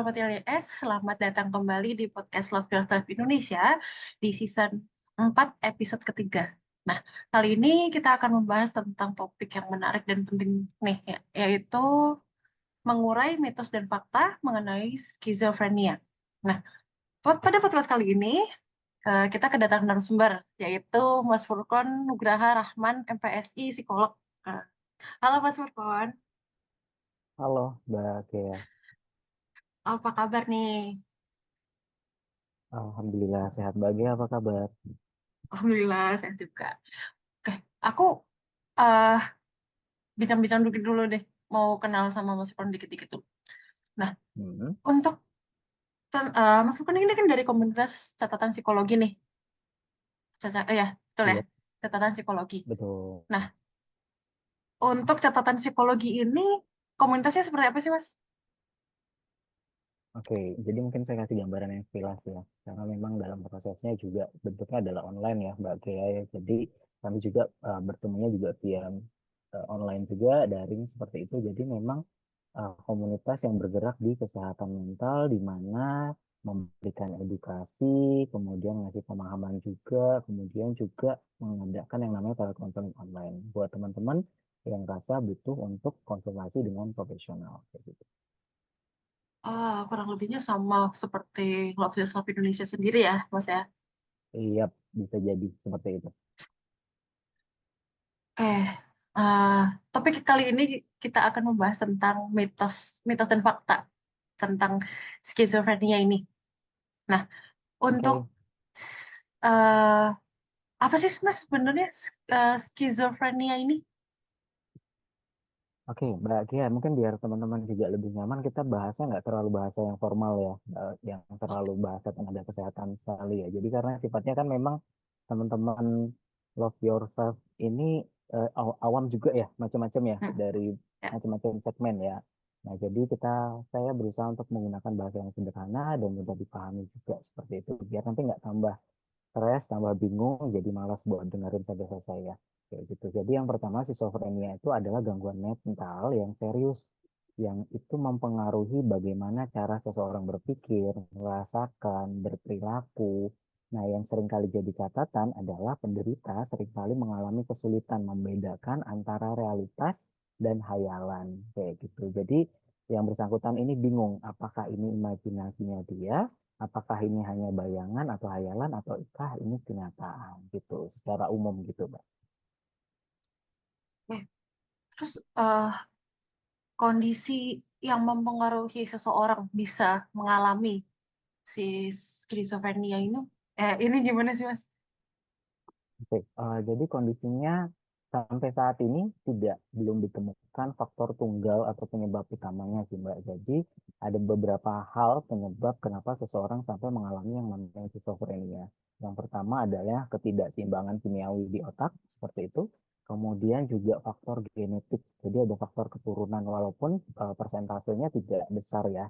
Sobat LYS, selamat datang kembali di podcast Love Yourself Indonesia di season 4 episode ketiga. Nah, kali ini kita akan membahas tentang topik yang menarik dan penting nih, yaitu mengurai mitos dan fakta mengenai skizofrenia. Nah, pada podcast kali ini kita kedatangan narasumber, yaitu Mas Furkon Nugraha Rahman, MPSI, psikolog. Eh, Halo Mas Furkon, Halo, Mbak Gea. apa kabar nih? Alhamdulillah sehat. Mbak Gea apa kabar? Alhamdulillah, saya juga. Oke, aku eh bincang-bincang dulu deh. Mau kenal sama Mas Furkon dikit-dikit tuh. Nah, Hmm, untuk Mas Furkon ini kan dari komunitas catatan psikologi nih. Ya, betul ya, iya, catatan psikologi. betul. Nah, untuk catatan psikologi ini, komunitasnya seperti apa sih, Mas? Oke, jadi mungkin saya kasih gambaran yang sekilas ya. Karena memang dalam prosesnya juga bentuknya adalah online ya, Mbak Gea ya. Jadi kami juga bertemunya juga via online juga, daring seperti itu. Jadi memang komunitas yang bergerak di kesehatan mental, di mana memberikan edukasi, kemudian ngasih pemahaman juga, kemudian juga mengadakan yang namanya telekonseling online buat teman-teman yang rasa butuh untuk konsultasi dengan profesional. Kayak gitu. Kurang lebihnya sama seperti Love Yourself Indonesia sendiri ya, Mas ya. Iya, bisa jadi seperti itu. Oke, eh, topik kali ini kita akan membahas tentang mitos, mitos dan fakta tentang skizofrenia ini. Nah, untuk Oke, eh apa sih Mas sebenarnya skizofrenia ini? oke, Mbak Kia, mungkin biar teman-teman juga lebih nyaman, kita bahasnya nggak terlalu bahasa yang formal ya, yang terlalu Oke. bahasa tenaga kesehatan sekali ya. Jadi karena sifatnya kan memang teman-teman Love Yourself ini awam juga ya, macam-macam ya, Hmm, dari ya. macam-macam segmen ya. Nah, jadi saya berusaha untuk menggunakan bahasa yang sederhana dan mudah dipahami juga seperti itu, biar nanti nggak tambah stres, tambah bingung, jadi malas buat dengerin sampai selesai ya. Kayak gitu. Jadi yang pertama, schizophrenia itu adalah gangguan mental yang serius, yang itu mempengaruhi bagaimana cara seseorang berpikir, merasakan, berperilaku. Nah, yang seringkali jadi catatan adalah penderita seringkali mengalami kesulitan membedakan antara realitas dan hayalan. Kayak gitu. Jadi yang bersangkutan ini bingung, apakah ini imajinasinya dia, apakah ini hanya bayangan atau hayalan ataukah ini kenyataan gitu secara umum gitu, Mbak. Oke. Terus kondisi yang mempengaruhi seseorang bisa mengalami si skizofrenia ini gimana sih Mas? Oke, jadi kondisinya sampai saat ini belum ditemukan faktor tunggal atau penyebab utamanya sih, Mbak. Jadi ada beberapa hal penyebab kenapa seseorang sampai mengalami yang namanya schizophrenia. Yang pertama adalah ketidakseimbangan kimiawi di otak, seperti itu. Kemudian juga faktor genetik, jadi ada faktor keturunan walaupun persentasenya tidak besar ya.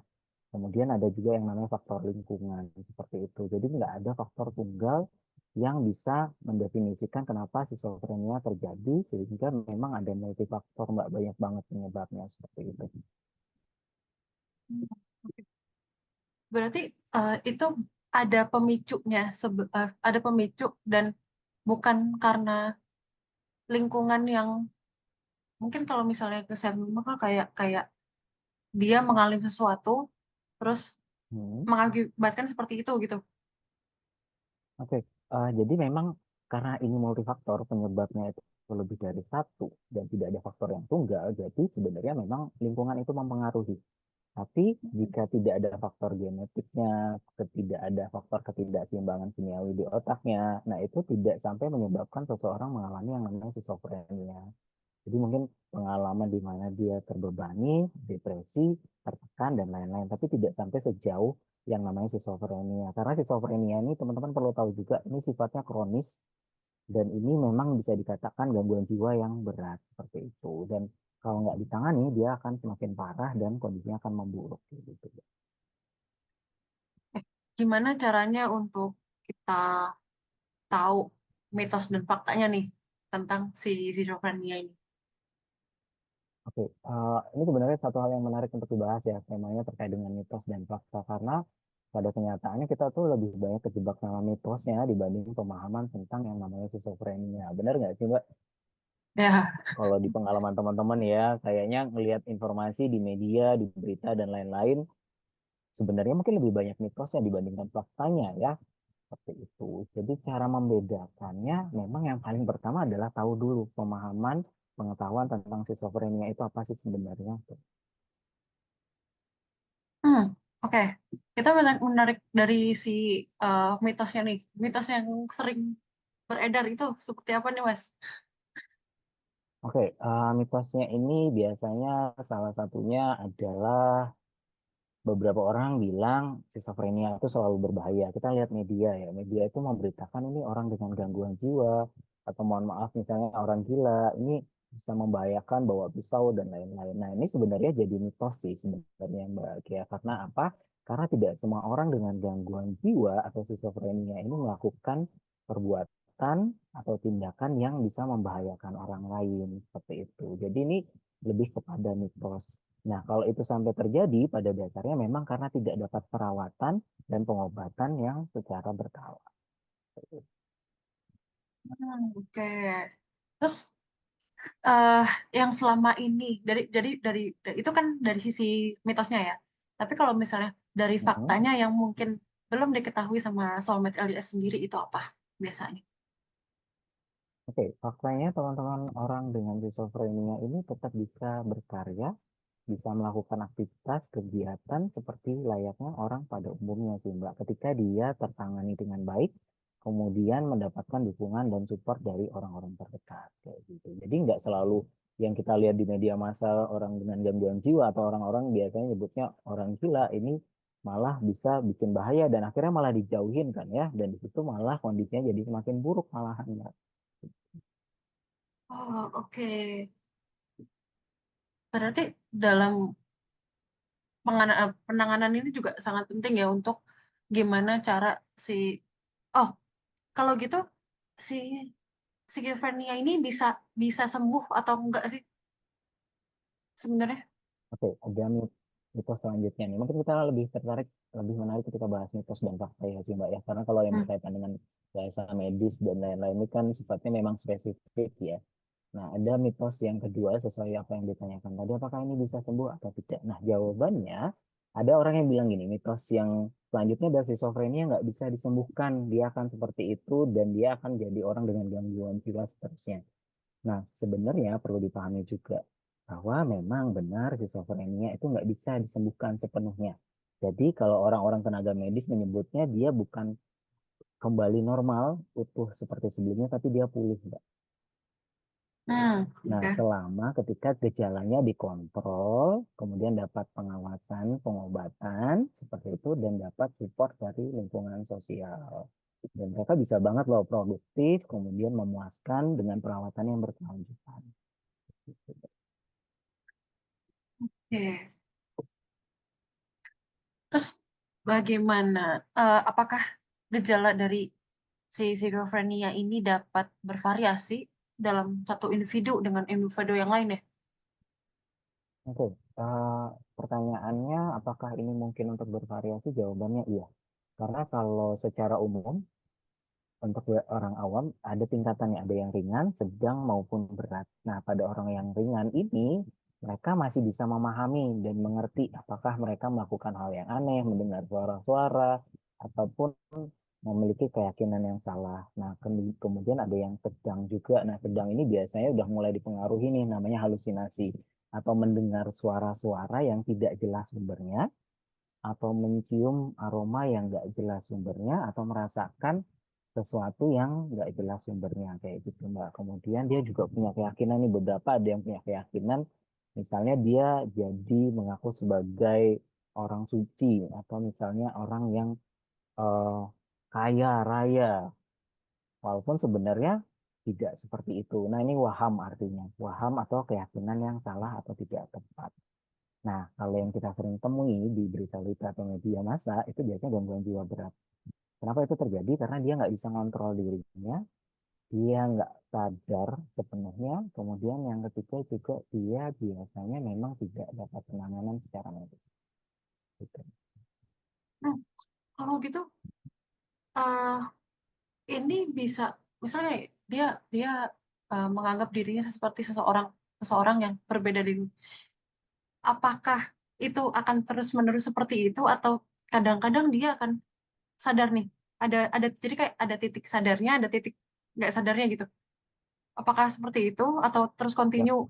Kemudian ada juga yang namanya faktor lingkungan, seperti itu. Jadi nggak ada faktor tunggal yang bisa mendefinisikan kenapa schizophrenia terjadi, sehingga memang ada multifaktor, Mbak, banyak banget penyebabnya seperti itu. Hmm, oke. Berarti itu ada pemicunya, ada pemicu dan bukan karena lingkungan yang mungkin kalau misalnya kesehatan maka kayak kayak dia mengalami sesuatu terus Hmm. mengakibatkan seperti itu gitu. Oke, jadi memang karena ini multifaktor, penyebabnya itu lebih dari satu dan tidak ada faktor yang tunggal, jadi sebenarnya memang lingkungan itu mempengaruhi. Tapi jika tidak ada faktor genetiknya, tidak ada faktor ketidakseimbangan kimiawi di otaknya, nah itu tidak sampai menyebabkan seseorang mengalami yang namanya schizophrenia. Jadi mungkin pengalaman di mana dia terbebani, depresi, tertekan, dan lain-lain. Tapi tidak sampai sejauh yang namanya schizophrenia. Karena schizophrenia ini teman-teman perlu tahu juga, ini sifatnya kronis, dan ini memang bisa dikatakan gangguan jiwa yang berat seperti itu. Dan kalau nggak ditangani, dia akan semakin parah dan kondisinya akan memburuk. Gitu. Eh, Gimana caranya untuk kita tahu mitos dan faktanya nih tentang si schizophrenia ini? Oke, ini sebenarnya satu hal yang menarik untuk dibahas ya, temanya terkait dengan mitos dan fakta, karena pada kenyataannya kita tuh lebih banyak terjebak sama mitosnya dibanding pemahaman tentang yang namanya schizophrenia. Benar nggak sih, Mbak? Ya. Kalau di pengalaman teman-teman ya, kayaknya ngelihat informasi di media, di berita, dan lain-lain, sebenarnya mungkin lebih banyak mitosnya dibandingkan faktanya ya, seperti itu. Jadi cara membedakannya memang yang paling pertama adalah tahu dulu pemahaman, pengetahuan tentang schizophrenia itu apa sih sebenarnya. Hmm, oke. Kita menarik dari si mitosnya nih. Mitos yang sering beredar itu seperti apa nih, Mas? Oke, mitosnya ini biasanya salah satunya adalah beberapa orang bilang schizophrenia itu selalu berbahaya. Kita lihat media ya, media itu memberitakan ini orang dengan gangguan jiwa, atau mohon maaf misalnya orang gila, ini bisa membahayakan bawa pisau dan lain-lain. Nah ini sebenarnya jadi mitos sih sebenarnya Mbak Kia. Karena apa? Karena tidak semua orang dengan gangguan jiwa atau schizophrenia ini melakukan perbuatan atau tindakan yang bisa membahayakan orang lain seperti itu. Jadi ini lebih kepada mitos. Nah, kalau itu sampai terjadi, pada dasarnya memang karena tidak dapat perawatan dan pengobatan yang secara berkala. Oke. Terus eh yang selama ini itu kan dari sisi mitosnya ya. Tapi kalau misalnya dari Mhm. faktanya yang mungkin belum diketahui sama soulmate LDS sendiri itu apa biasanya? Oke, faktanya teman-teman orang dengan schizophrenia ini tetap bisa berkarya, bisa melakukan aktivitas, kegiatan seperti layaknya orang pada umumnya sih Mbak. Ketika dia tertangani dengan baik, kemudian mendapatkan dukungan dan support dari orang-orang terdekat. Kayak gitu. Jadi nggak selalu yang kita lihat di media massa orang dengan gangguan jiwa atau orang-orang biasanya nyebutnya orang gila ini malah bisa bikin bahaya dan akhirnya malah dijauhin kan ya. Dan di situ malah kondisinya jadi semakin buruk malahan Mbak. Oh, oke. Berarti dalam penanganan ini juga sangat penting ya untuk gimana cara si oh, kalau gitu si skizofrenia ini bisa bisa sembuh atau enggak sih sebenarnya? Oke, ada mitos selanjutnya nih. Mungkin kita lebih tertarik, lebih menarik ketika bahas mitos dan fakta ya sih Mbak ya. Karena kalau yang Hmm. berkaitan dengan bahasa medis dan lain-lain ini kan sifatnya memang spesifik ya. Nah, ada mitos yang kedua sesuai apa yang ditanyakan tadi, apakah ini bisa sembuh atau tidak? Nah, jawabannya ada orang yang bilang gini, mitos yang selanjutnya adalah schizophrenia nggak bisa disembuhkan, dia akan seperti itu dan dia akan jadi orang dengan gangguan jiwa seterusnya. Nah, sebenarnya perlu dipahami juga bahwa memang benar schizophrenia itu nggak bisa disembuhkan sepenuhnya. Jadi kalau orang-orang tenaga medis menyebutnya dia bukan kembali normal, utuh seperti sebelumnya, tapi dia pulih, Mbak. Nah, Oke. selama ketika gejalanya dikontrol, kemudian dapat pengawasan, pengobatan, seperti itu, dan dapat support dari lingkungan sosial. Dan mereka bisa banget loh produktif, kemudian memuaskan dengan perawatan yang berkelanjutan. Oke. Terus bagaimana? Apakah gejala dari si schizophrenia ini dapat bervariasi dalam satu individu dengan individu yang lain ya? Oke, pertanyaannya apakah ini mungkin untuk bervariasi? Jawabannya iya. Karena kalau secara umum, untuk orang awam ada tingkatannya, ada yang ringan, sedang maupun berat. Nah, pada orang yang ringan ini, mereka masih bisa memahami dan mengerti apakah mereka melakukan hal yang aneh, mendengar suara-suara, ataupun memiliki keyakinan yang salah. Nah, kemudian ada yang sedang juga. Nah, sedang ini biasanya udah mulai dipengaruhi nih, namanya halusinasi, atau mendengar suara-suara yang tidak jelas sumbernya, atau mencium aroma yang nggak jelas sumbernya, atau merasakan sesuatu yang nggak jelas sumbernya kayak gitu Mbak. Kemudian dia juga punya keyakinan nih, beberapa ada yang punya keyakinan misalnya dia jadi mengaku sebagai orang suci atau misalnya orang yang eh, kaya raya walaupun sebenarnya tidak seperti itu. Nah, ini waham artinya. Waham atau keyakinan yang salah atau tidak tepat. Nah, kalau yang kita sering temui di berita-berita atau media massa itu biasanya gangguan jiwa berat. Kenapa itu terjadi? Karena dia nggak bisa ngontrol dirinya, dia nggak sadar sepenuhnya. Kemudian yang ketiga juga dia biasanya memang tidak dapat penanganan secara medis. Gitu. Hmm, kalau gitu, eh ini bisa, misalnya dia dia menganggap dirinya seperti seseorang seseorang yang berbeda dari, apakah itu akan terus-menerus seperti itu atau kadang-kadang dia akan sadar nih, ada jadi kayak ada titik sadarnya, ada titik nggak sadarnya gitu. Apakah seperti itu atau terus Siap. continue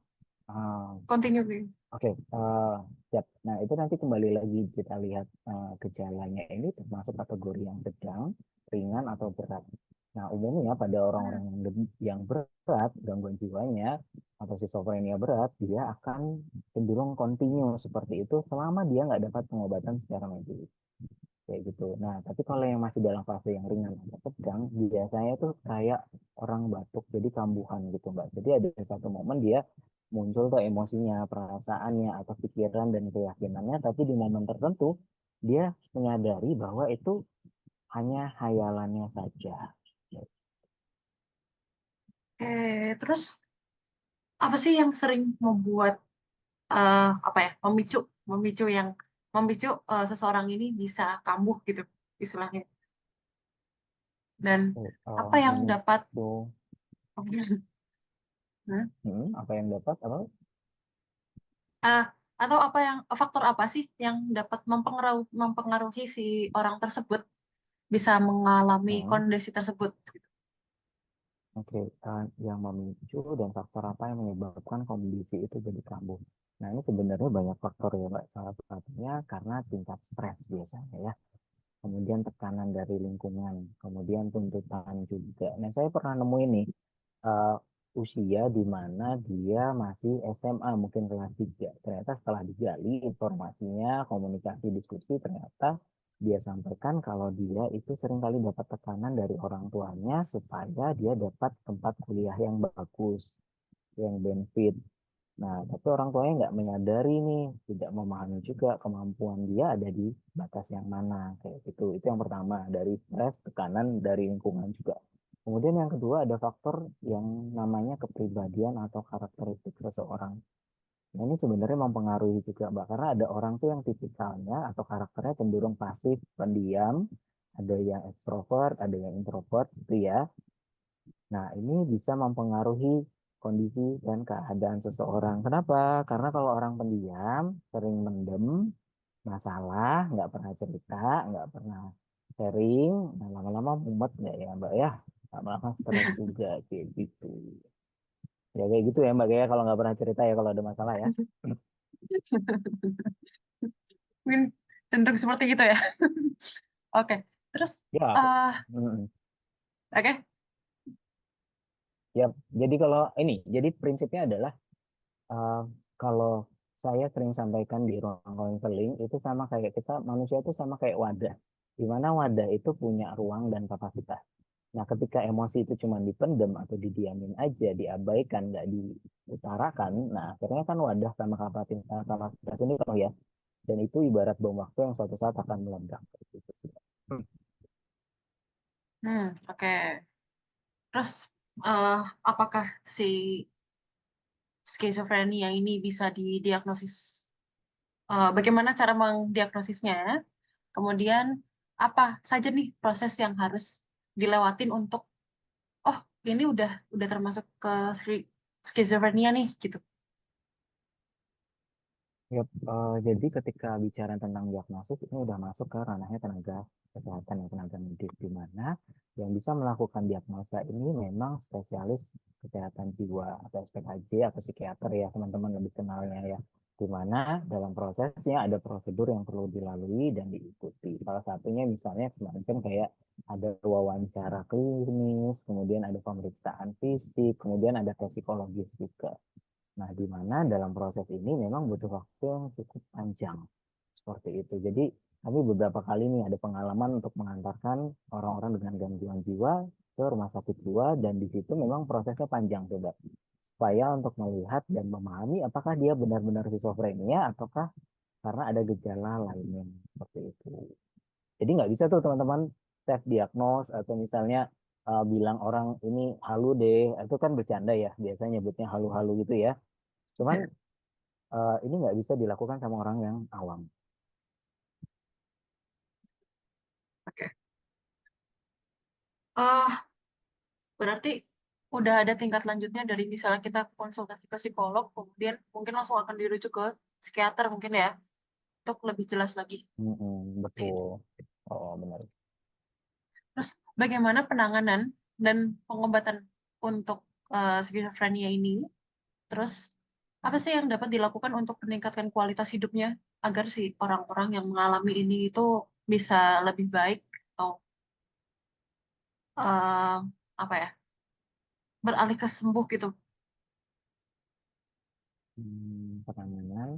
Ah, continue gitu? Oke, siap. Nah, itu nanti kembali lagi kita lihat gejalanya ini termasuk kategori yang sedang, ringan, atau berat. Nah, umumnya pada Hmm. orang-orang yang berat, gangguan jiwanya, atau schizophrenia berat, dia akan cenderung continue seperti itu selama dia nggak dapat pengobatan secara medis. Kayak gitu. Nah, tapi kalau yang masih dalam fase yang ringan atau sedang, biasanya tuh kayak orang batuk, jadi kambuhan gitu, Mbak. Jadi ada satu momen dia muncul tuh emosinya, perasaannya, atau pikiran dan keyakinannya, tapi di momen tertentu dia menyadari bahwa itu hanya hayalannya saja. Terus apa sih yang sering membuat apa ya, memicu memicu yang memicu seseorang ini bisa kambuh gitu istilahnya, dan apa yang dapat Memicu, Hmm? apa yang dapat, apa? Eh, atau apa yang faktor apa sih yang dapat mempengaruhi si orang tersebut bisa mengalami Hmm. kondisi tersebut gitu. Oke, yang memicu dan faktor apa yang menyebabkan kondisi itu jadi kambuh. Nah, ini sebenarnya banyak faktor ya, Mbak. Salah satunya karena tingkat stres biasanya ya. Kemudian tekanan dari lingkungan, kemudian tuntutan juga. Nah, saya pernah nemu ini eh, usia di mana dia masih SMA, mungkin kelas 3. Ternyata setelah digali informasinya, komunikasi, diskusi, ternyata dia sampaikan kalau dia itu seringkali dapat tekanan dari orang tuanya supaya dia dapat tempat kuliah yang bagus, yang benefit. Nah, tapi orang tuanya nggak menyadari nih, tidak memahami juga kemampuan dia ada di batas yang mana, kayak gitu. Itu yang pertama, dari stres, tekanan dari lingkungan juga. Kemudian yang kedua ada faktor yang namanya kepribadian atau karakteristik seseorang. Nah, ini sebenarnya mempengaruhi juga, Mbak, karena ada orang tuh yang tipikalnya atau karakternya cenderung pasif, pendiam, ada yang ekstrovert, ada yang introvert, gitu ya. Nah, ini bisa mempengaruhi kondisi dan keadaan seseorang. Kenapa? Karena kalau orang pendiam, sering mendem masalah, nggak pernah cerita, nggak pernah sharing, nah lama-lama mumet nggak ya, Mbak ya? Lama-lama stres juga, kayak gitu. Ya kayak gitu ya, Mbak ya, kalau nggak pernah cerita ya kalau ada masalah ya. Mungkin cenderung seperti itu ya. Oke, terus Ya, eh mm, oke. ya. Jadi kalau ini, jadi prinsipnya adalah Uh, kalau saya sering sampaikan di ruang konseling itu sama kayak kita manusia itu sama kayak wadah, di mana wadah itu punya ruang dan kapasitas. Nah, ketika emosi itu cuma dipendam atau didiamin aja, diabaikan, nggak diutarakan, nah akhirnya kan wadah sama kapasitas ini penuh ya. Dan itu ibarat bom waktu yang suatu saat akan meledak. Gitu sih. Oke. Terus eh apakah si skizofrenia ini bisa didiagnosis, bagaimana cara mendiagnosisnya? Kemudian apa saja nih proses yang harus dilewatin untuk, oh, ini udah termasuk ke skizofrenia nih gitu. Yap, jadi ketika bicara tentang diagnosis ini udah masuk ke ranahnya tenaga kesehatan ya, tenaga medis, di mana yang bisa melakukan diagnosa ini memang spesialis kesehatan jiwa atau SPKJ atau psikiater ya teman-teman lebih kenalnya ya, di mana dalam prosesnya ada prosedur yang perlu dilalui dan diikuti. Salah satunya misalnya semacam kayak ada wawancara klinis, kemudian ada pemeriksaan fisik, kemudian ada tes psikologis juga. Nah, di mana dalam proses ini memang butuh waktu yang cukup panjang. Seperti itu. Jadi, kami beberapa kali nih ada pengalaman untuk mengantarkan orang-orang dengan gangguan jiwa ke rumah sakit jiwa dan di situ memang prosesnya panjang coba. Supaya untuk melihat dan memahami apakah dia benar-benar schizophrenia ataukah karena ada gejala lainnya seperti itu. Jadi nggak bisa tuh teman-teman self diagnose atau misalnya bilang orang ini halu deh, itu kan bercanda ya, biasanya nyebutnya halu-halu gitu ya. Cuman Ya, ini nggak bisa dilakukan sama orang yang awam. oke. Ah, berarti udah ada tingkat lanjutnya dari misalnya kita konsultasi ke psikolog, kemudian mungkin langsung akan dirujuk ke psikiater mungkin ya, untuk lebih jelas lagi. Mm-mm, Seperti itu. betul. Oh, benar. Terus bagaimana penanganan dan pengobatan untuk skizofrenia ini? Terus apa sih yang dapat dilakukan untuk meningkatkan kualitas hidupnya agar si orang-orang yang mengalami ini itu bisa lebih baik atau eh, apa ya, beralih ke sembuh gitu, Penanganan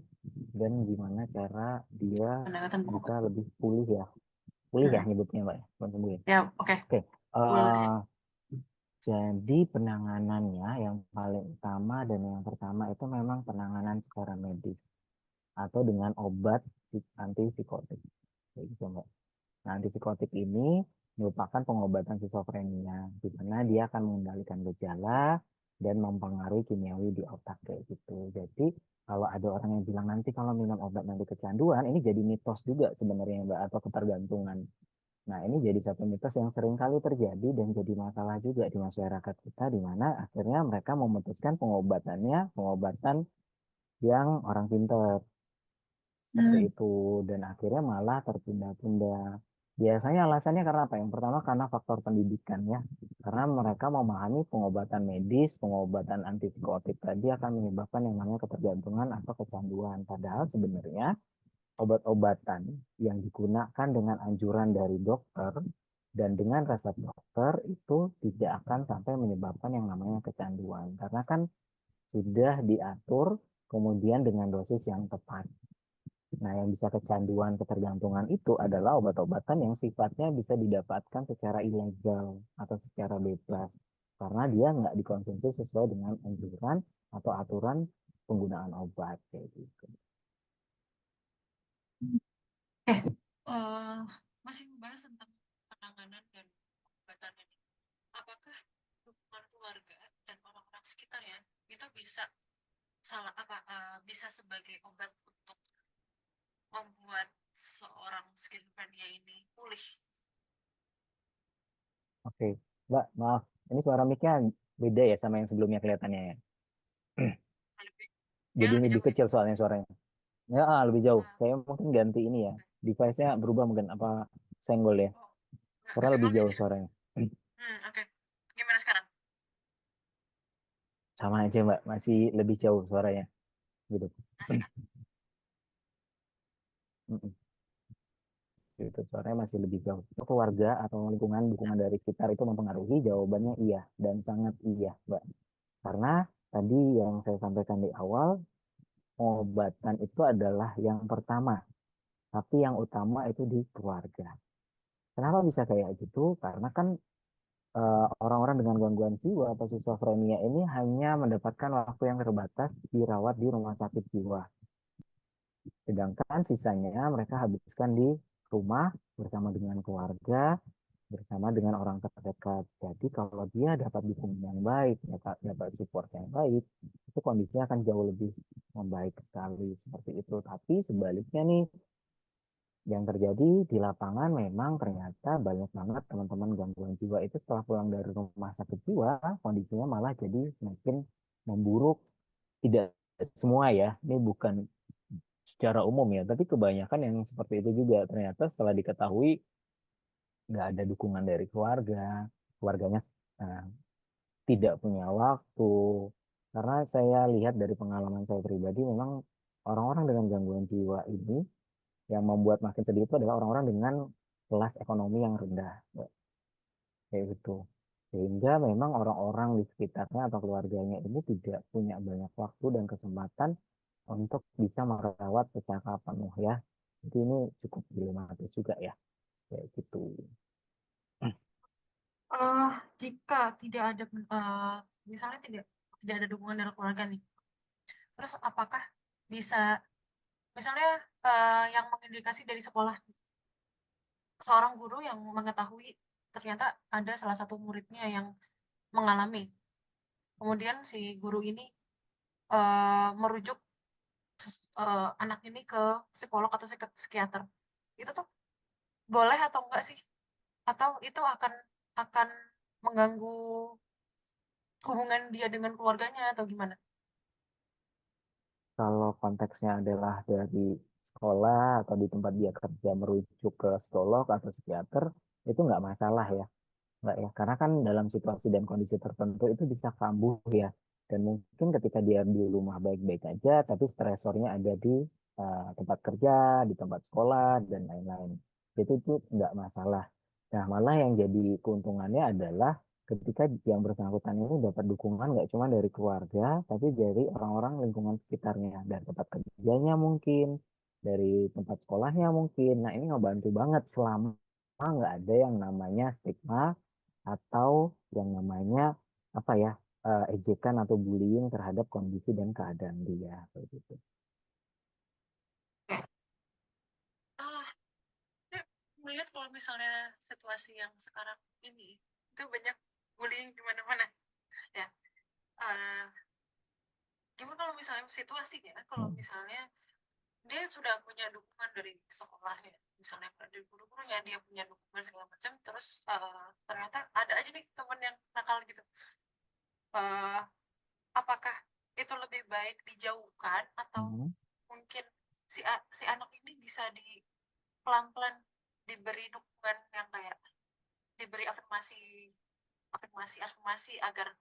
dan gimana cara dia pendekatan bisa pengobatan. lebih pulih ya. Pulih ya Hmm. nyebutnya, Mbak ya, bukan sembuh ya. Ya, oke. Oke, Boleh. jadi penanganannya yang paling utama dan yang pertama itu memang penanganan secara medis atau dengan obat anti psikotik. Kayak gitu, Mbak. Nah, antipsikotik ini merupakan pengobatan skizofrenia, di mana dia akan mengendalikan gejala dan mempengaruhi kimiawi di otak kayak gitu. Jadi kalau ada orang yang bilang nanti kalau minum obat nanti kecanduan, ini jadi mitos juga sebenarnya Mbak atau ketergantungan. Nah, ini jadi satu mitos yang sering kali terjadi dan jadi masalah juga di masyarakat kita, di mana akhirnya mereka memutuskan pengobatannya, pengobatan yang orang pintar seperti Hmm. itu dan akhirnya malah tertunda-tunda. Biasanya alasannya karena apa? Yang pertama karena faktor pendidikan ya. Karena mereka memahami pengobatan medis, pengobatan antipsikotik tadi akan menyebabkan yang namanya ketergantungan atau kecanduan. Padahal sebenarnya obat-obatan yang digunakan dengan anjuran dari dokter dan dengan resep dokter itu tidak akan sampai menyebabkan yang namanya kecanduan. Karena kan sudah diatur kemudian dengan dosis yang tepat. Nah, yang bisa kecanduan, ketergantungan itu adalah obat-obatan yang sifatnya bisa didapatkan secara ilegal atau secara bebas. Karena dia nggak dikonsumsi sesuai dengan anjuran atau aturan penggunaan obat kayak gitu. Eh, eh, masih membahas tentang penanganan dan pengobatan ini. Apakah dukungan keluarga dan orang-orang sekitarnya itu bisa bisa sebagai obat untuk membuat seorang skizofrenia ini pulih? Oke, Mbak, maaf. Ini suara mic-nya beda ya sama yang sebelumnya kelihatannya ya. Lebih, Jadi kayaknya lebih lebih jauh ya. kecil soalnya suaranya. Ya, lebih jauh. Ah, Saya mungkin ganti ini ya. Device-nya berubah mungkin apa senggol ya. oh, nggak Karena lebih kesenggol jauh gitu ya? suaranya. Oke. Gimana sekarang? Sama aja, Mbak. Masih lebih jauh suaranya. Gitu. Masih kan? Gitu, suaranya masih lebih jauh. Itu keluarga atau lingkungan dukungan dari sekitar itu mempengaruhi? Jawabannya iya dan sangat iya, Mbak. Karena tadi yang saya sampaikan di awal, pengobatan itu adalah yang pertama, tapi yang utama itu di keluarga. Kenapa bisa kayak gitu? Karena kan orang-orang dengan gangguan jiwa atau schizophrenia ini hanya mendapatkan waktu yang terbatas dirawat di rumah sakit jiwa. Sedangkan sisanya mereka habiskan di rumah bersama dengan keluarga, bersama dengan orang terdekat. Jadi kalau dia dapat dukungan yang baik, dapat support yang baik, itu kondisinya akan jauh lebih membaik sekali seperti itu. Tapi sebaliknya nih, yang terjadi di lapangan memang ternyata banyak banget teman-teman gangguan jiwa itu setelah pulang dari rumah sakit jiwa, kondisinya malah jadi semakin memburuk. Tidak semua ya, ini bukan secara umum ya, tapi kebanyakan yang seperti itu juga ternyata setelah diketahui nggak ada dukungan dari keluarga, keluarganya eh, tidak punya waktu. Karena saya lihat dari pengalaman saya pribadi, memang orang-orang dengan gangguan jiwa ini yang membuat makin sedih itu adalah orang-orang dengan kelas ekonomi yang rendah, kayak gitu. Sehingga memang orang-orang di sekitarnya atau keluarganya ini tidak punya banyak waktu dan kesempatan untuk bisa merawat secara penuh ya. Jadi ini cukup dilematis juga ya, kayak gitu. Eh, Jika tidak ada, misalnya tidak ada dukungan dari keluarga nih, terus apakah bisa, misalnya yang mengindikasi dari sekolah, seorang guru yang mengetahui ternyata ada salah satu muridnya yang mengalami. Kemudian si guru ini merujuk anak ini ke psikolog atau psikiater. Itu tuh boleh atau enggak sih? Atau itu akan mengganggu hubungan dia dengan keluarganya atau gimana? Kalau konteksnya adalah dari sekolah atau di tempat dia kerja merujuk ke psikolog atau psikiater, itu nggak masalah ya. Nggak ya, karena kan dalam situasi dan kondisi tertentu itu bisa kambuh ya. Dan mungkin ketika dia di rumah baik-baik aja, tapi stresornya ada di tempat kerja, di tempat sekolah, dan lain-lain. Itu nggak masalah. Nah, malah yang jadi keuntungannya adalah ketika yang bersangkutan ini dapat dukungan nggak cuma dari keluarga, tapi dari orang-orang lingkungan sekitarnya, dari tempat kerjanya mungkin, dari tempat sekolahnya mungkin. Nah, ini ngebantu banget selama nggak ada yang namanya stigma atau yang namanya apa ya ejekan atau bullying terhadap kondisi dan keadaan dia kayak gitu. Oke. Ah, saya melihat kalau misalnya situasi yang sekarang ini itu banyak bullying di mana-mana ya. Eh, Gimana kalau misalnya situasinya, kalau Hmm. misalnya dia sudah punya dukungan dari sekolah ya, misalnya dari guru-gurunya dia punya dukungan segala macam, terus ternyata ada aja nih teman yang nakal gitu. Eh, apakah itu lebih baik dijauhkan atau Hmm. mungkin si anak ini bisa di pelan-pelan diberi dukungan yang kayak diberi afirmasi afirmasi afirmasi agar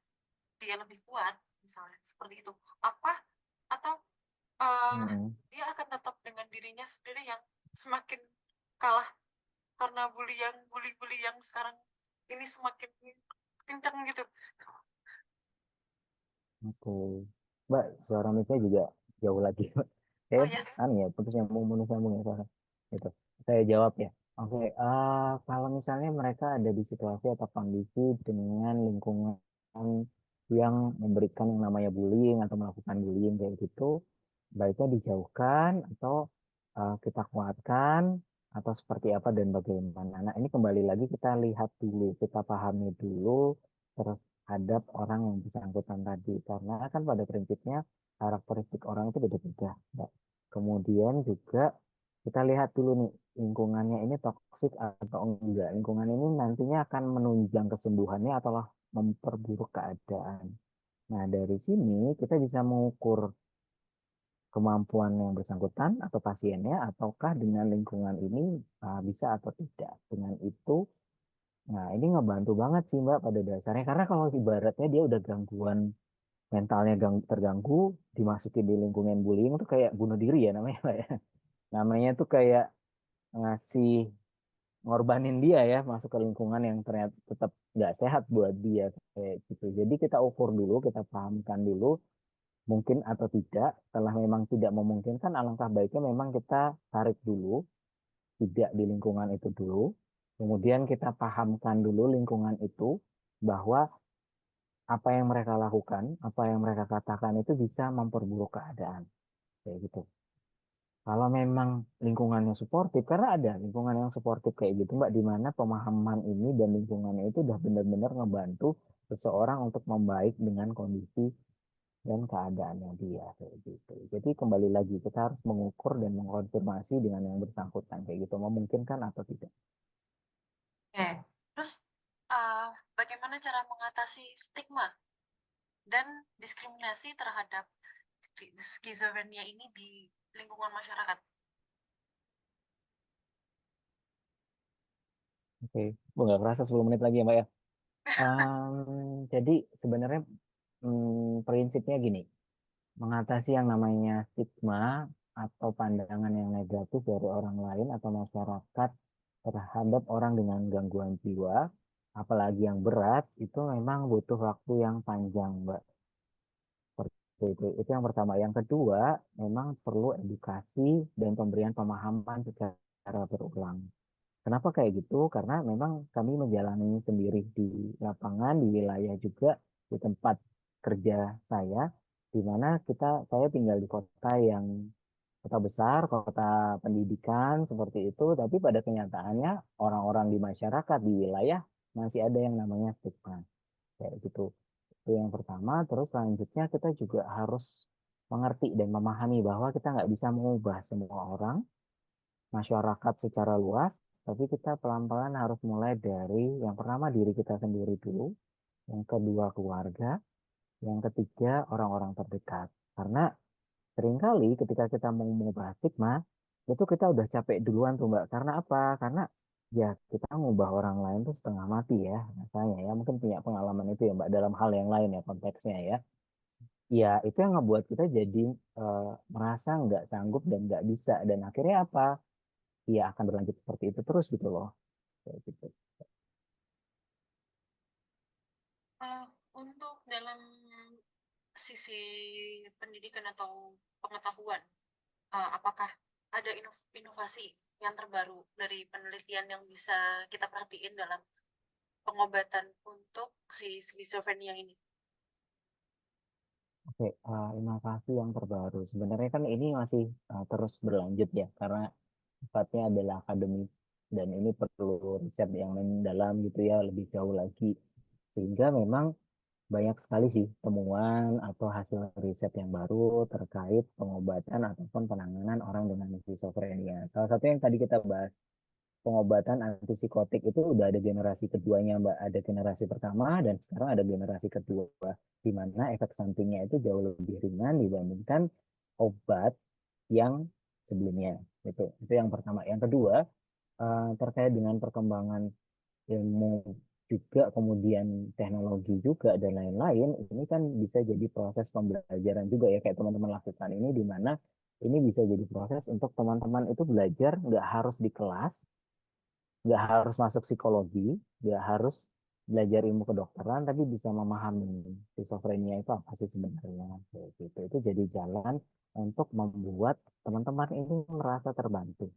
dia lebih kuat misalnya seperti itu, apa atau eh, Hmm. dia akan tetap dengan dirinya sendiri yang semakin kalah karena bully-bully yang sekarang ini semakin kencang gitu. Oke, Mbak, suara mic juga jauh lagi. Oh Saya ya. anu ya, putus nyambung ya suara. Gitu. Saya jawab ya. Oke, kalau misalnya mereka ada di situasi atau kondisi dengan lingkungan yang memberikan yang namanya bullying atau melakukan bullying kayak gitu, baiknya dijauhkan atau kita kuatkan atau seperti apa dan bagaimana. Nah, ini kembali lagi kita lihat dulu, kita pahami dulu terhadap orang yang bersangkutan tadi. Karena kan pada prinsipnya karakteristik orang itu beda-beda, Mbak. Kemudian juga kita lihat dulu nih, lingkungannya ini toksik atau enggak. Lingkungan ini nantinya akan menunjang kesembuhannya atau memperburuk keadaan. Nah, dari sini kita bisa mengukur kemampuan yang bersangkutan atau pasiennya, ataukah dengan lingkungan ini bisa atau tidak. Dengan itu, nah ini ngebantu banget sih Mbak pada dasarnya. Karena kalau ibaratnya dia udah gangguan mentalnya terganggu, dimasukin di lingkungan bullying itu kayak bunuh diri ya namanya Mbak ya. Namanya tuh kayak ngasih ngorbanin dia ya masuk ke lingkungan yang ternyata tetap nggak sehat buat dia kayak gitu. Jadi kita ukur dulu, kita pahamkan dulu mungkin atau tidak. Setelah memang tidak memungkinkan, alangkah baiknya memang kita tarik dulu, tidak di lingkungan itu dulu. Kemudian kita pahamkan dulu lingkungan itu bahwa apa yang mereka lakukan, apa yang mereka katakan itu bisa memperburuk keadaan. Kayak gitu. Kalau memang lingkungannya suportif, karena ada lingkungan yang suportif kayak gitu, Mbak, di mana pemahaman ini dan lingkungannya itu udah benar-benar ngebantu seseorang untuk membaik dengan kondisi dan keadaannya dia kayak gitu. Jadi kembali lagi kita harus mengukur dan mengkonfirmasi dengan yang bersangkutan kayak gitu memungkinkan atau tidak. Oke. Terus bagaimana cara mengatasi stigma dan diskriminasi terhadap skizofrenia ini di lingkungan masyarakat? Oke, Bu, nggak kerasa 10 menit lagi ya Mbak ya. Jadi sebenarnya prinsipnya gini, mengatasi yang namanya stigma atau pandangan yang negatif dari orang lain atau masyarakat terhadap orang dengan gangguan jiwa, apalagi yang berat, itu memang butuh waktu yang panjang, Mbak. Seperti itu. Itu yang pertama. Yang kedua, memang perlu edukasi dan pemberian pemahaman secara berulang. Kenapa kayak gitu? Karena memang kami menjalani sendiri di lapangan, di wilayah juga, di tempat kerja saya, di mana saya tinggal di kota yang kota besar, kota pendidikan seperti itu, tapi pada kenyataannya orang-orang di masyarakat di wilayah masih ada yang namanya stigma kayak gitu. Itu yang pertama. Terus selanjutnya kita juga harus mengerti dan memahami bahwa kita nggak bisa mengubah semua orang, masyarakat secara luas, tapi kita pelan-pelan harus mulai dari yang pertama diri kita sendiri dulu, yang kedua keluarga, yang ketiga orang-orang terdekat. Karena seringkali ketika kita mau mengubah stigma, itu kita udah capek duluan tuh Mbak. Karena apa? Karena ya kita mengubah orang lain tuh setengah mati ya, rasanya ya. Mungkin punya pengalaman itu ya Mbak, dalam hal yang lain ya konteksnya ya. Ya itu yang ngebuat kita jadi eh, merasa nggak sanggup dan nggak bisa. Dan akhirnya apa? Ya akan berlanjut seperti itu terus gitu loh. Kayak gitu. Eh, untuk dalam sisi pendidikan atau pengetahuan, apakah ada inovasi yang terbaru dari penelitian yang bisa kita perhatiin dalam pengobatan untuk si skizofrenia ini? Oke, inovasi yang terbaru. Sebenarnya kan ini masih terus berlanjut ya, karena sifatnya adalah akademik dan ini perlu riset yang mendalam gitu ya, lebih jauh lagi. Sehingga memang banyak sekali sih temuan atau hasil riset yang baru terkait pengobatan ataupun penanganan orang dengan skizofrenia. Salah satu yang tadi kita bahas, pengobatan antipsikotik itu udah ada generasi keduanya, Mbak. Ada generasi pertama dan sekarang ada generasi kedua, di mana efek sampingnya itu jauh lebih ringan dibandingkan obat yang sebelumnya. Itu yang pertama. Yang kedua, terkait dengan perkembangan ilmu juga, kemudian teknologi juga dan lain-lain, ini kan bisa jadi proses pembelajaran juga ya, kayak teman-teman lakukan ini, di mana ini bisa jadi proses untuk teman-teman itu belajar nggak harus di kelas, nggak harus masuk psikologi, nggak harus belajar ilmu kedokteran, tapi bisa memahami skizofrenia itu apa sih sebenarnya. Kayak gitu. Itu jadi jalan untuk membuat teman-teman ini merasa terbantu.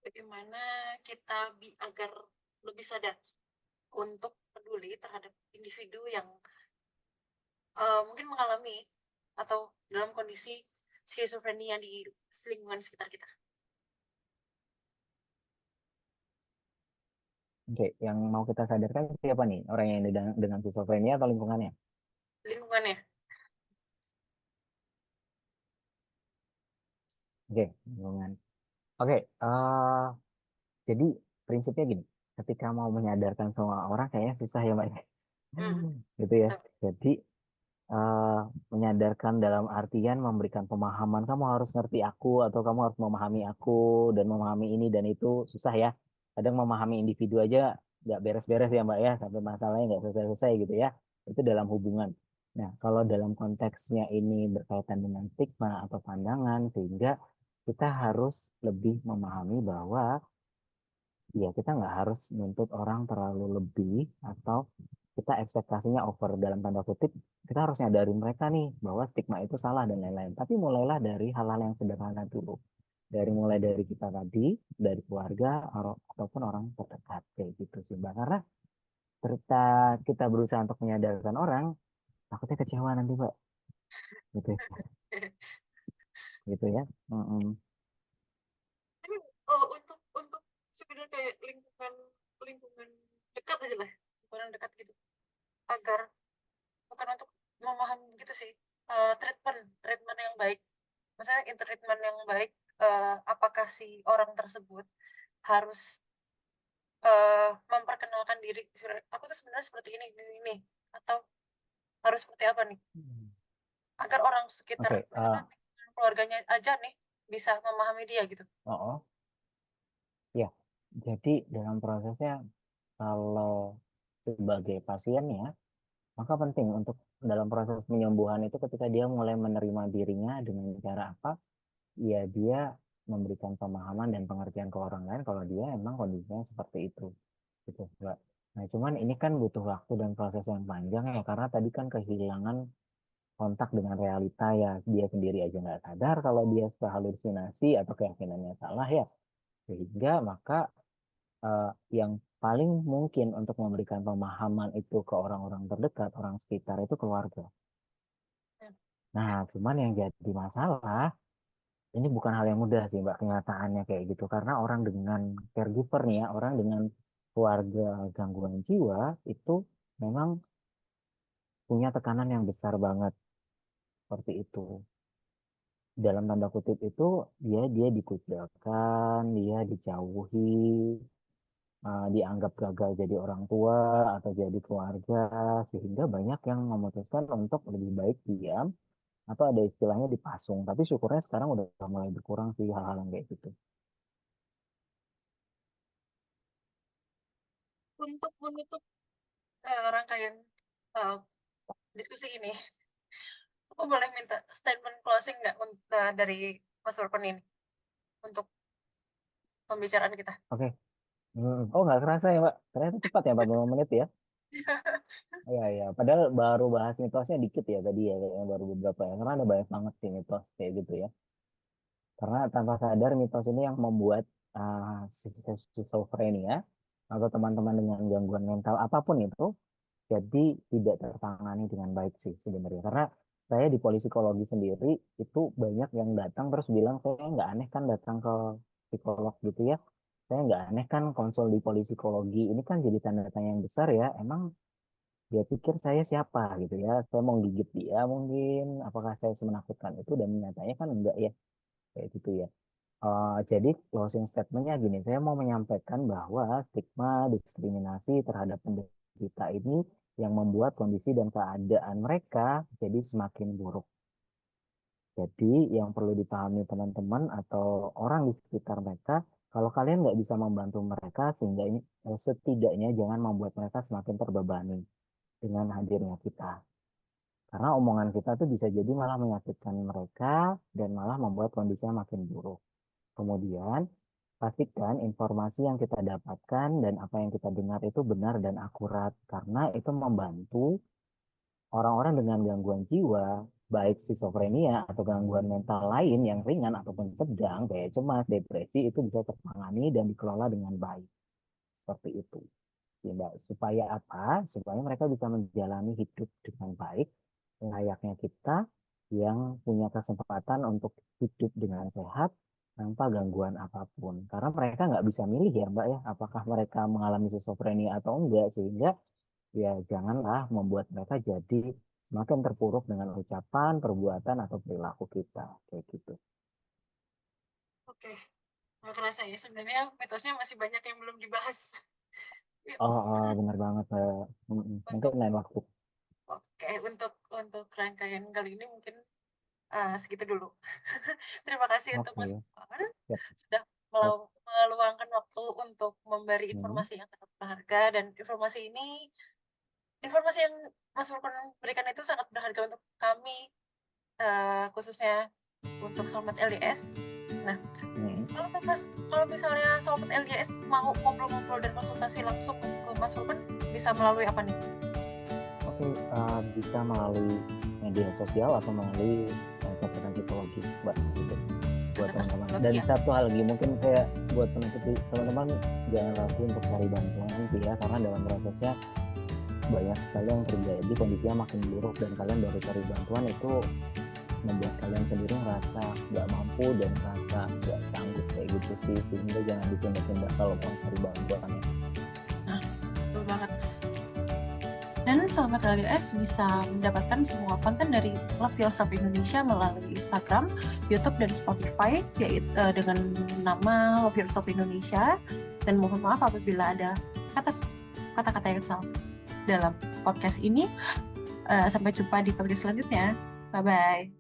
Bagaimana kita agar lebih sadar untuk peduli terhadap individu yang mungkin mengalami atau dalam kondisi skizofrenia di lingkungan sekitar kita, Oke, yang mau kita sadarkan siapa nih? Orang yang dengan skizofrenia atau lingkungannya? lingkungannya. Oke, lingkungan. Oke, jadi prinsipnya gini, ketika mau menyadarkan semua orang kayaknya susah ya Mbak. Hmm, Gitu ya. tapi Jadi eh, menyadarkan dalam artian memberikan pemahaman, kamu harus ngerti aku atau kamu harus memahami aku dan memahami ini dan itu susah ya. Kadang memahami individu aja nggak beres-beres ya Mbak ya, sampai masalahnya nggak selesai-selesai gitu ya. Itu dalam hubungan. Nah, kalau dalam konteksnya ini berkaitan dengan stigma atau pandangan, sehingga kita harus lebih memahami bahwa ya kita nggak harus nuntut orang terlalu lebih, atau kita ekspektasinya over dalam tanda kutip. Kita harus nyadarin mereka nih bahwa stigma itu salah dan lain-lain, tapi mulailah dari hal-hal yang sederhana dulu, dari mulai dari kita tadi, dari keluarga ataupun orang terdekat kayak gitu sih Mbak. Karena cerita kita berusaha untuk menyadarkan orang, takutnya kecewa nanti Mbak, gitu ya. Gitu ya. Mm-mm. tapi untuk sekedar kayak lingkungan lingkungan dekat aja lah, lingkungan dekat gitu, agar bukan untuk memahami gitu sih, treatment treatment yang baik, misalnya treatment yang baik, apakah si orang tersebut harus memperkenalkan diri, aku tuh sebenarnya seperti ini, atau harus seperti apa nih agar orang sekitar Oke, misalnya keluarganya aja nih bisa memahami dia gitu. oh, oh, ya. Jadi dalam prosesnya, kalau sebagai pasiennya, maka penting untuk dalam proses penyembuhan itu ketika dia mulai menerima dirinya dengan cara apa, ya dia memberikan pemahaman dan pengertian ke orang lain kalau dia emang kondisinya seperti itu. Gitu, Mbak. Nah, cuman ini kan butuh waktu dan proses yang panjang ya, karena tadi kan kehilangan kontak dengan realita ya, dia sendiri aja nggak sadar kalau dia sudah halusinasi atau keyakinannya salah ya. Sehingga maka yang paling mungkin untuk memberikan pemahaman itu ke orang-orang terdekat, orang sekitar itu keluarga. Hmm, Nah, oke. cuman yang jadi masalah ini bukan hal yang mudah sih Mbak kenyataannya kayak gitu karena orang dengan caregiver nih ya, orang dengan keluarga gangguan jiwa itu memang punya tekanan yang besar banget seperti itu. Dalam tanda kutip itu dia dikucilkan, dia dijauhi, dianggap gagal jadi orang tua atau jadi keluarga sehingga banyak yang memutuskan untuk lebih baik diam atau ada istilahnya dipasung. Tapi syukurnya sekarang udah mulai berkurang sih hal-hal yang kayak gitu. Untuk menutup rangkaian eh, diskusi ini, aku boleh minta statement closing nggak dari Mas Warkon ini untuk pembicaraan kita? Oke. Oh nggak kerasa ya Mbak, ternyata cepat ya 45 menit ya. Iya, iya. Padahal baru bahas mitosnya dikit ya tadi ya, kayaknya baru beberapa ya. Karena ada banyak banget sih mitos kayak gitu ya. Karena tanpa sadar mitos ini yang membuat schizophrenia atau teman-teman dengan gangguan mental apapun itu jadi tidak tertangani dengan baik sih sebenarnya. Karena saya di psikologi sendiri itu banyak yang datang terus bilang saya nggak aneh kan datang ke psikolog gitu ya. Saya nggak aneh kan konsul di psikologi. Ini kan jadi tanda tanya yang besar ya. Emang dia pikir saya siapa gitu ya. Saya mau gigit dia mungkin. Apakah saya semenakutkan itu dan nyatanya kan enggak ya. Kayak gitu ya. Jadi closing statementnya gini, saya mau menyampaikan bahwa stigma diskriminasi terhadap penderita ini yang membuat kondisi dan keadaan mereka jadi semakin buruk. Jadi yang perlu dipahami teman-teman atau orang di sekitar mereka, kalau kalian nggak bisa membantu mereka, sehingga ini setidaknya jangan membuat mereka semakin terbebani dengan hadirnya kita. Karena omongan kita tuh bisa jadi malah menyakitkan mereka dan malah membuat kondisinya makin buruk. Kemudian, pastikan informasi yang kita dapatkan dan apa yang kita dengar itu benar dan akurat, karena itu membantu orang-orang dengan gangguan jiwa, baik skizofrenia atau gangguan mental lain yang ringan ataupun sedang, kayak cemas, depresi, itu bisa tertangani dan dikelola dengan baik. Seperti itu. Ya, Mbak. Supaya apa? Supaya mereka bisa menjalani hidup dengan baik, layaknya kita yang punya kesempatan untuk hidup dengan sehat tanpa gangguan apapun. Karena mereka nggak bisa milih ya Mbak ya, apakah mereka mengalami schizophrenia atau enggak, sehingga ya janganlah membuat mereka jadi semakin terpuruk dengan ucapan, perbuatan, atau perilaku kita. Kayak gitu. Oke, nggak kerasa ya sebenarnya mitosnya masih banyak yang belum dibahas. Yuk, Benar banget. Mungkin untuk lain waktu. oke untuk rangkaian kali ini mungkin segitu dulu. Terima kasih untuk Mas Oke. Warkon Yap, sudah yap. meluangkan waktu untuk memberi Hmm. informasi yang sangat berharga, dan informasi yang Mas Warkon berikan itu sangat berharga untuk kami, khususnya untuk Selamat LDS. Nah, Hmm. kalau misalnya Selamat LDS mau ngobrol-ngobrol dan konsultasi langsung ke Mas Warkon, bisa melalui apa nih? Oke, bisa melalui media sosial atau melalui catatan psikologi, Mbak. Gitu, buat Catatan teman-teman. psikologi Dan ya. satu hal lagi, mungkin saya buat penutup sih, teman-teman jangan ragu untuk cari bantuan sih ya, karena dalam prosesnya banyak sekali yang terjadi, kondisinya makin buruk dan kalian baru cari bantuan itu membuat kalian sendiri merasa nggak mampu dan merasa nggak sanggup kayak gitu sih, sehingga jangan ditunda-tunda kalau mau cari bantuan ya. Nah, betul banget. Dan Selamat LDS bisa mendapatkan semua konten dari Love Yourself Indonesia melalui Instagram, YouTube, dan Spotify, yaitu dengan nama Love Yourself Indonesia. Dan mohon maaf apabila ada kata-kata yang salah dalam podcast ini. Sampai jumpa di podcast selanjutnya. Bye-bye.